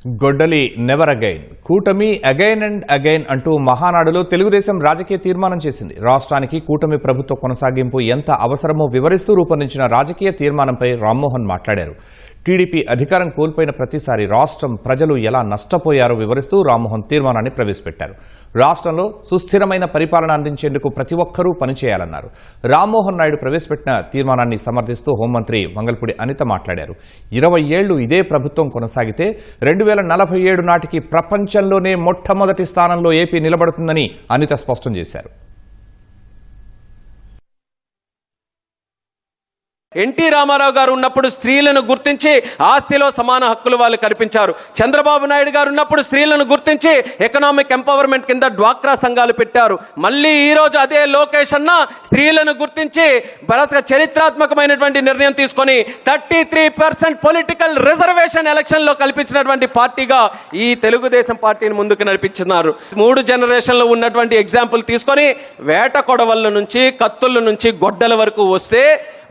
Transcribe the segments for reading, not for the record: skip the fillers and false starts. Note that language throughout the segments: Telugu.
గొడ్డలి నెవర్ అగైన్, కూటమి అగైన్ అండ్ అగైన్ అంటూ మహానాడులో తెలుగుదేశం రాజకీయ తీర్మానం చేసింది. రాష్ట్రానికి కూటమి ప్రభుత్వ కొనసాగింపు ఎంత అవసరమో వివరిస్తూ రూపొందించిన రాజకీయ తీర్మానంపై రామ్మోహన్ మాట్లాడారు. టీడీపీ అధికారం కోల్పోయిన ప్రతిసారి రాష్ట్రం ప్రజలు ఎలా నష్టపోయారో వివరిస్తూ రామ్మోహన్ తీర్మానాన్ని ప్రవేశపెట్టారు. రాష్ట్రంలో సుస్థిరమైన పరిపాలన అందించేందుకు ప్రతి ఒక్కరూ పనిచేయాలన్నారు. రామ్మోహన్ నాయుడు ప్రవేశపెట్టిన తీర్మానాన్ని సమర్థిస్తూ హోంమంత్రి మంగళపూడి అనిత మాట్లాడారు. 20 ఏళ్లు ఇదే ప్రభుత్వం కొనసాగితే 2047 నాటికి ప్రపంచంలోనే మొట్టమొదటి స్థానంలో ఏపీ నిలబడుతుందని అనిత స్పష్టం చేశారు. ఎన్టీ రామారావు గారు ఉన్నప్పుడు స్త్రీలను గుర్తించి ఆస్తిలో సమాన హక్కులు వాళ్ళు కల్పించారు. చంద్రబాబు నాయుడు గారు ఉన్నప్పుడు స్త్రీలను గుర్తించి ఎకనామిక్ ఎంపవర్మెంట్ కింద డ్వాక్రా సంఘాలు పెట్టారు. మళ్ళీ ఈ రోజు అదే లోకేష్ అన్న స్త్రీలను గుర్తించి చరిత్రాత్మకమైనటువంటి నిర్ణయం తీసుకొని 33% పొలిటికల్ రిజర్వేషన్ ఎలక్షన్ లో కల్పించినటువంటి పార్టీగా ఈ తెలుగుదేశం పార్టీని ముందుకు నడిపించున్నారు. 3 జనరేషన్లో ఉన్నటువంటి ఎగ్జాంపుల్ తీసుకొని వేట కొడవళ్ళ నుంచి కత్తుల నుంచి గొడ్డల వరకు వస్తే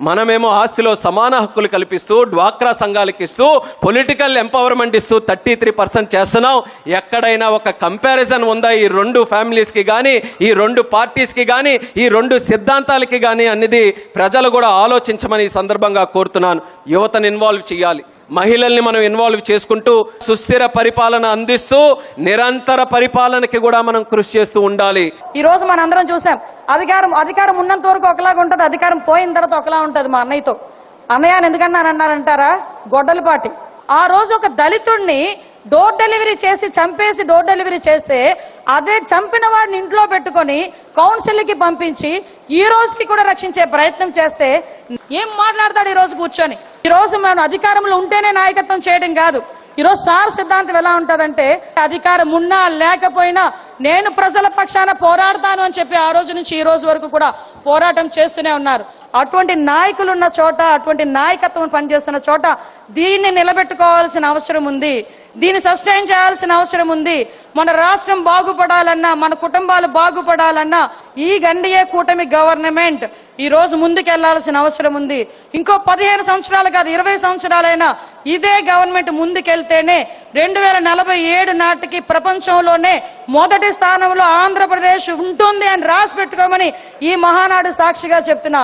మనమేమో ఆస్తిలో సమాన హక్కులు కల్పిస్తూ డ్వాక్రా సంఘాలకు ఇస్తూ పొలిటికల్ ఎంపవర్మెంట్ ఇస్తూ 33% చేస్తున్నాం. ఎక్కడైనా ఒక కంపారిజన్ ఉందా ఈ 2 ఫ్యామిలీస్కి కానీ, ఈ 2 పార్టీస్కి కానీ, ఈ 2 సిద్ధాంతాలకి కానీ అనేది ప్రజలు కూడా ఆలోచించమని ఈ సందర్భంగా కోరుతున్నాను. యువతను ఇన్వాల్వ్ చేయాలి, మహిళల్ని మనం ఇన్వాల్వ్ చేసుకుంటూ సుస్థిర పరిపాలన అందిస్తూ నిరంతర పరిపాలనకి కూడా మనం కృషి చేస్తూ ఉండాలి. ఈ రోజు మన అందరం చూసాం, అధికారం ఉన్నంత వరకు ఒకలాగా ఉంటుంది, అధికారం పోయిన తర్వాత ఒకలా ఉంటుంది. మా అన్నయ్యతో అన్నయ్య ఎందుకన్నారంటారా, గొడ్డలి పార్టీ ఆ రోజు ఒక దళితుడిని డోర్ డెలివరీ చేసి చంపేసి డోర్ డెలివరీ చేస్తే అదే చంపిన వాడిని ఇంట్లో పెట్టుకొని కౌన్సిల్కి పంపించి ఈ రోజుకి కూడా రక్షించే ప్రయత్నం చేస్తే ఏం మాట్లాడతాడు ఈ రోజు కూర్చొని? ఈ రోజు మనం అధికారంలో ఉంటేనే నాయకత్వం చేయడం కాదు. ఈరోజు సార్ సిద్ధాంతం ఎలా ఉంటుందంటే అధికారం ఉన్నా లేకపోయినా నేను ప్రజల పక్షాన పోరాడతాను అని చెప్పి ఆ రోజు నుంచి ఈ రోజు వరకు కూడా పోరాటం చేస్తూనే ఉన్నారు. అటువంటి నాయకులు ఉన్న చోట, అటువంటి నాయకత్వం పనిచేస్తున్న చోట దీన్ని నిలబెట్టుకోవాల్సిన అవసరం ఉంది, దీన్ని సస్టైన్ చేయాల్సిన అవసరం ఉంది. మన రాష్ట్రం బాగుపడాలన్నా, మన కుటుంబాలు బాగుపడాలన్నా ఈ ఎన్డీఏ కూటమి గవర్నమెంట్ ఈ రోజు ముందుకెళ్లాల్సిన అవసరం ఉంది. ఇంకో 15 సంవత్సరాలు కాదు, 20 సంవత్సరాలైనా ఇదే గవర్నమెంట్ ముందుకెళ్తేనే 2047 నాటికి ప్రపంచంలోనే మొదటి స్థానంలో ఆంధ్రప్రదేశ్ ఉంటుంది అని రాసి పెట్టుకోమని ఈ మహానాడు సాక్షిగా చెప్తున్నా.